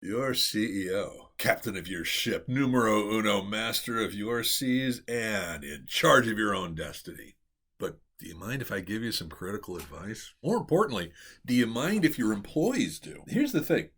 Your CEO, captain of your ship, numero uno, master of your seas, and in charge of your own destiny. But do you mind if I give you some critical advice? More importantly, do you mind if your employees do? Here's the thing.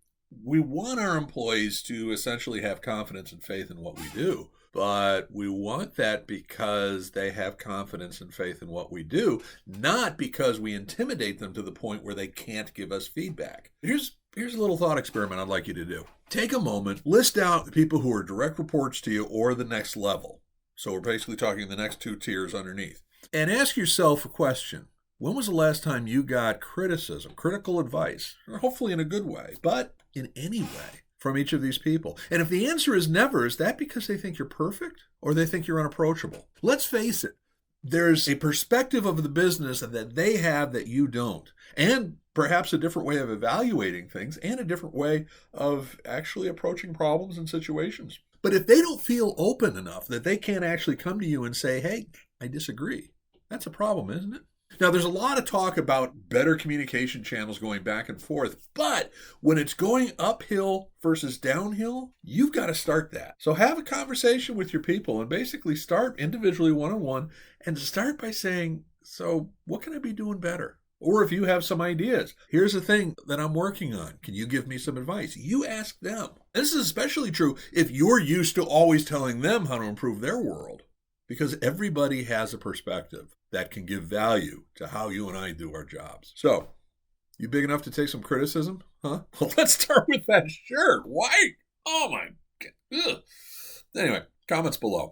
We want our employees to essentially have confidence and faith in what we do, but we want that because they have confidence and faith in what we do, not because we intimidate them to the point where they can't give us feedback. Here's a little thought experiment I'd like you to do. Take a moment, list out the people who are direct reports to you or the next level. So we're basically talking the next two tiers underneath. And ask yourself a question. When was the last time you got criticism, critical advice, hopefully in a good way, but in any way, from each of these people? And if the answer is never, is that because they think you're perfect or they think you're unapproachable? Let's face it. There's a perspective of the business that they have that you don't, and perhaps a different way of evaluating things and a different way of actually approaching problems and situations. But if they don't feel open enough that they can't actually come to you and say, hey, I disagree, that's a problem, isn't it? Now, there's a lot of talk about better communication channels going back and forth, but when it's going uphill versus downhill, you've got to start that. So have a conversation with your people and basically start individually one-on-one and start by saying, so what can I be doing better? Or if you have some ideas, here's a thing that I'm working on. Can you give me some advice? You ask them. This is especially true if you're used to always telling them how to improve their world, because everybody has a perspective that can give value to how you and I do our jobs. So, you big enough to take some criticism? Huh? Well, let's start with that shirt. Why? Oh my God. Ugh. Anyway, comments below.